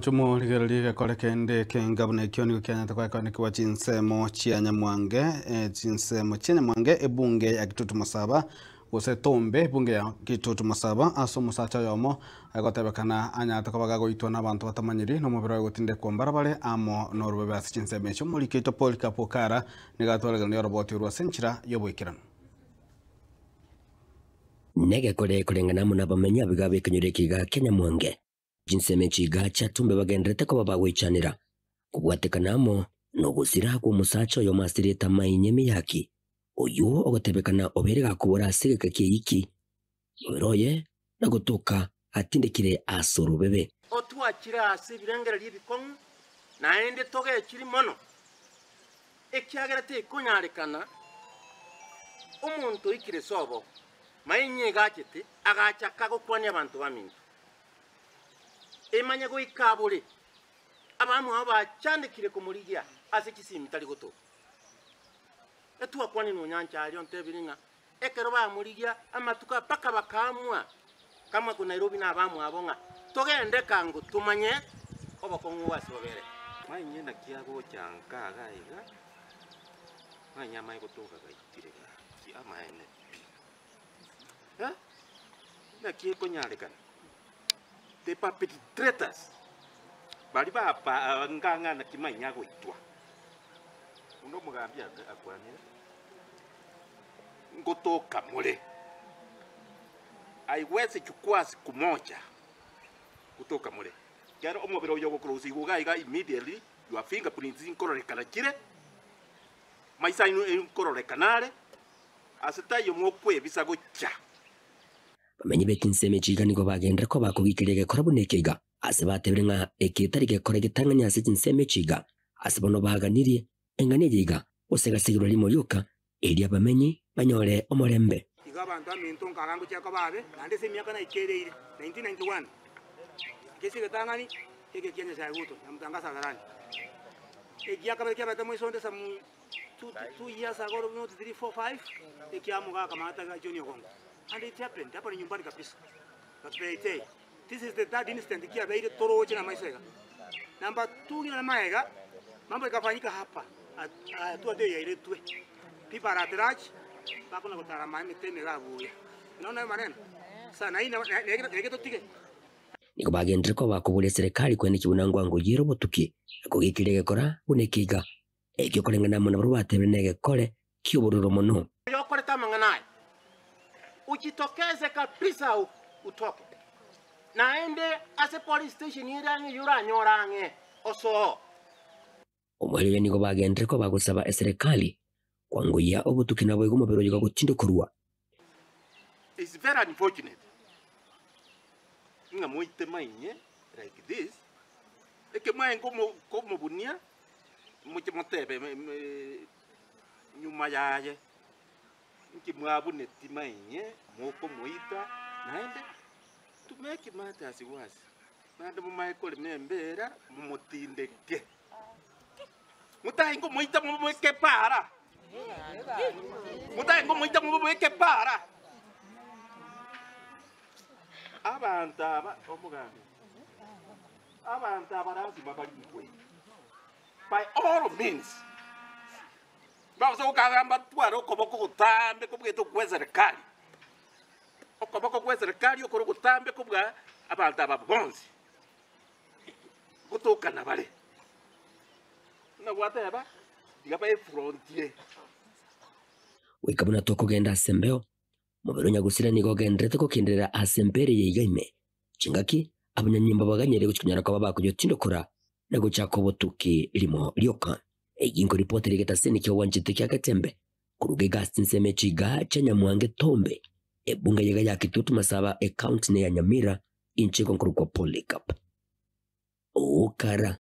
Chumo ligeraliga kole kende kengabune kioni Kenya takwa kone kwa chinsemo chia Nyamwange chinsemo chia Nyamwange ebunge ya Kitutu Masaba use tombe bunge ya Kitutu Masaba aso musacha yomo agotebekana anya takobaga goitwa n'abantu batamanyiri no mubiro gutinde kwa mbarabare amo no rubebe asi chinsemo echo muri kito Paul Kapokara nigatwaraga ni roboti rwa senchira yobwikirano nege kore kurengana muna bamenya bigabe kanyurekiga Kenya Mwange jinseme chiga chatumbe bagendrete ko babagwichanira kubwatekanamo no gusira ku musacho yo masireta mainyemi yaki oyo ogotebekana oberega kubura sigeka kiyiki roye na gutuka atindekire asoro bebe otwakira asibirengera libikon naende toge kiri mono ekyagerate kunyarekana umuntu ikire sobo mainye gachete agachaka gukwania abantu bamingi emanya go ikabure abamu aba chandikire ku murigia ase kisimi tali goto etuwa kwani no nyancha ali ontebiringa ekero ba murigia amatuka paka bakamwa kama ku Nairobi na abamu abonga togende kangu tumanye obakongu wasobere mainye na kiago chanka gaiga manya mai gotoka gaitirega ki amaene na kieko nyarekana the perpetrators bali ba nganga na kimanya goitwa uno mugambia akwanira ngotoka mule aiweze chukua siku moja kutoka mule yaro omobero yogo close igaiga immediately your fingerprints inkorrekana kire maisa inkorrekanare asitayo mokwe bisago cha bamenyi bekinseme chiga niko bagendera ko bakugikirege korabunekega ase bateberenga ekitarike korege tanganya ase kinseme chiga ase bono baganirie enganigiga osegasigiro limo yoka elia bamenyi banyore omorembe igabantu aminto nkarango cyako babe nande se myaka na ikereire 1991 kesiga tangani ege Kenya sa guto namutangasa garani egia kabere kya batamo isonde samu 2 years ago not 3 4 5 ekiamuga kamata ga Junior Kongo. And it happened. Happened nyumbani kabisa. But they say this is the third instant kia baile toroje na maisega. Number 2 na maega mambo ikafanyika hapa. Tu ade ya ile tu. Pipa ratrach bako na kutara mami teme gabuya. Unaona maneno. Sana ina nege totike. Niko bagendera ko bakubule serikali kwene kibunangwa ngo yiro botuki kugikirege kora bunekiga ekyo korengana muna baro batebenege kore kiyobororo mono. Yokore tamanganaye. Ujitokeze kabisa utoke naende ase police station irange yuranyorange oso omwelele niko bagendere ko bagusaba serikali kwanguya obutuki nabo igomobero yiga gutindokorwa. It's very unfortunate nga moite mainye like this eke mai como bunia muche motebe nyuma yaye nkimwabune timainye moko muita naende to make matters worse nande mu Michael membera mumutindeke mutaingo muita mumweke para mutaingo muita mumweke para abantaba omugambi abantaba lazima bali mkwe by all means vamos a ukagamba twaro okoboko gutambe kubweto kwa serikali okoboko kwa serikali okoro gutambe kubwa abantu ababonzi gutuka na bale na whatever igaba e frontier wikabuna toko genda asembeo mubero nyagusira niko gendrete ko kinderera asembere yigaime chingaki abanyanyimba baganyere gukinyara kwa babako tindokora nago chako botuki limo lyoka egingo ripoti rigeta seni kyo wanjite kya Katembe kuruge Gastin Seme chiga cha Nyamwange tombe ebunga yega ya Kitutu Masaba account ne ya Nyamira inchiko nkuruko Polycarp okara